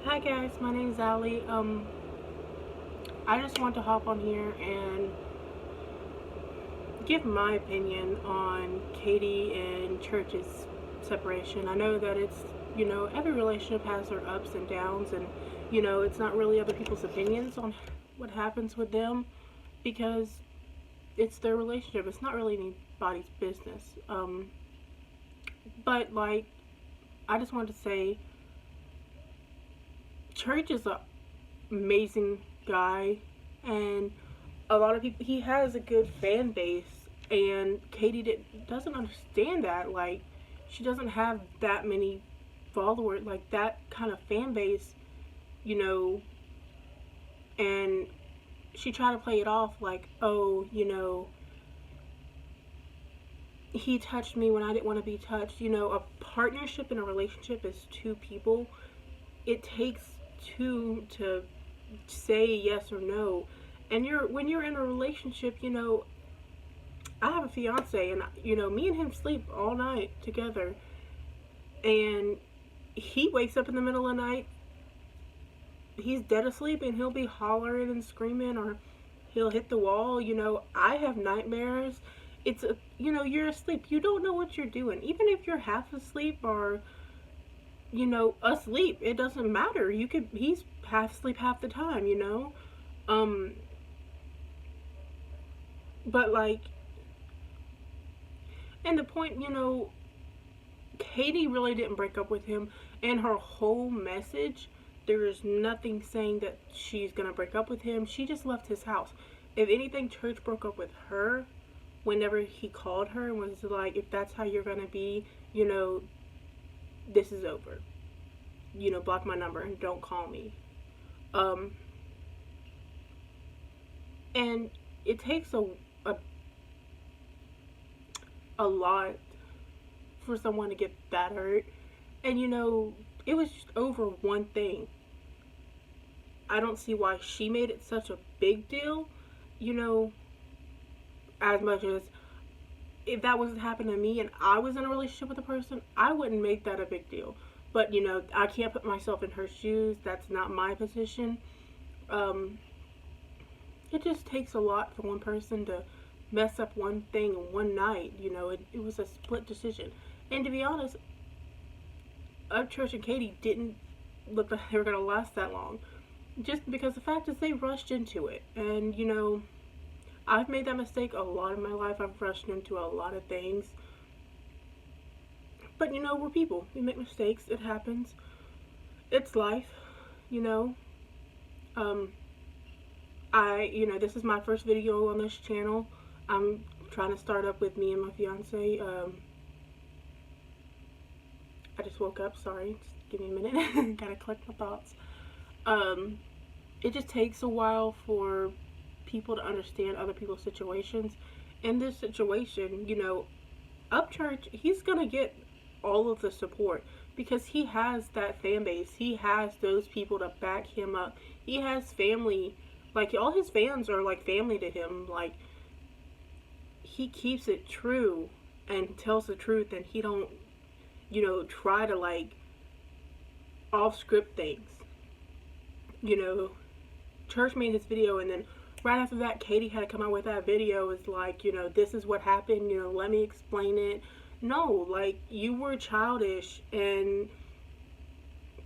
Hi guys, my name is Ali. I just want to hop on here and give my opinion on Katie and Church's separation. I know that every relationship has their ups and downs, and it's not really other people's opinions on what happens with them because it's their relationship. It's not really anybody's business. But like, I just wanted to say, Church is an amazing guy, and a lot of people, he has a good fan base, and doesn't understand that. Like, she doesn't have that many followers, like that kind of fan base, you know. And she tried to play it off like, oh, he touched me when I didn't want to be touched. A partnership in a relationship is two people. It takes two to say yes or no. And when you're in a relationship, I have a fiance, and me and him sleep all night together, and he wakes up in the middle of the night, he's dead asleep, and he'll be hollering and screaming, or he'll hit the wall. I have nightmares. You're asleep, you don't know what you're doing, even if you're half asleep or asleep, it doesn't matter. He's half asleep half the time. um but like, and the point, Katie really didn't break up with him, and her whole message, there is nothing saying that she's gonna break up with him. She just left his house. If anything, Church broke up with her whenever he called her and was like, if that's how you're gonna be, this is over. Block my number and don't call me. Um, and it takes a, a lot for someone to get that hurt. And it was just over one thing. I don't see why she made it such a big deal, you know, as much as if that wasn't happening to me and I was in a relationship with a person, I wouldn't make that a big deal. But I can't put myself in her shoes. That's not my position. Um, it just takes a lot for one person to mess up one thing in one night. It was a split decision. And to be honest, Upchurch and Katie didn't look like they were going to last that long. Just because the fact is they rushed into it. And, I've made that mistake a lot in my life. I've rushed into a lot of things. But, we're people. We make mistakes. It happens. It's life, you know. Um, this is my first video on this channel. I'm trying to start up with me and my fiance. I just woke up. Sorry. Just give me a minute. Gotta collect my thoughts. It just takes a while for people to understand other people's situations. In this situation, Upchurch, he's gonna get all of the support because he has that fan base. He has those people to back him up. He has family. Like, all his fans are like family to him. Like, he keeps it true and tells the truth, and he don't, try to like off script things. Church made his video, and then right after that, Katie had to come out with that video. It's like, this is what happened, let me explain it. No, like, you were childish, and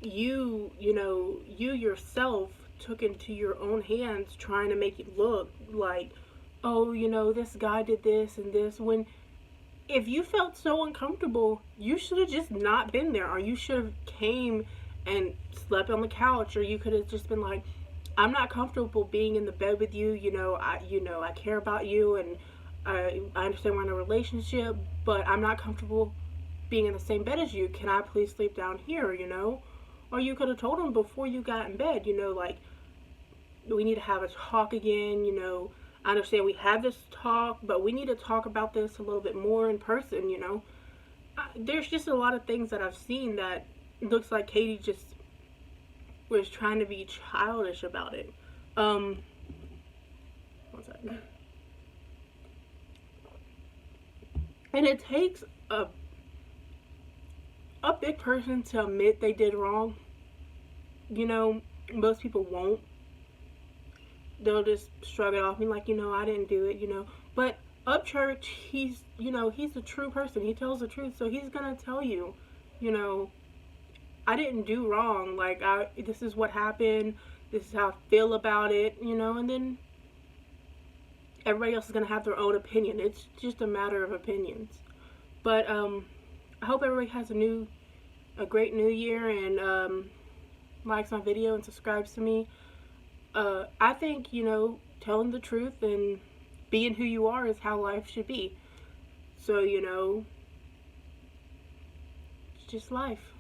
you yourself took into your own hands trying to make it look like, oh, this guy did this and this, when if you felt so uncomfortable, you should have just not been there, or you should have came and slept on the couch, or you could have just been like, I'm not comfortable being in the bed with you. I care about you, and I understand we're in a relationship, but I'm not comfortable being in the same bed as you. Can I please sleep down here? Or you could have told him before you got in bed. Like, we need to have a talk again. I understand we had this talk, but we need to talk about this a little bit more in person. There's just a lot of things that I've seen that looks like Katie just was trying to be childish about it. One second. And it takes a big person to admit they did wrong. you know, most people won't. They'll just shrug it off and be like, I didn't do it, But upchurch, he's a true person. He tells the truth, so he's gonna tell you, you know, I didn't do wrong. Like, this is what happened. This is how I feel about it, and then everybody else is gonna have their own opinion. It's just a matter of opinions. But I hope everybody has a great new year, and likes my video and subscribes to me. I think, telling the truth and being who you are is how life should be. So, it's just life.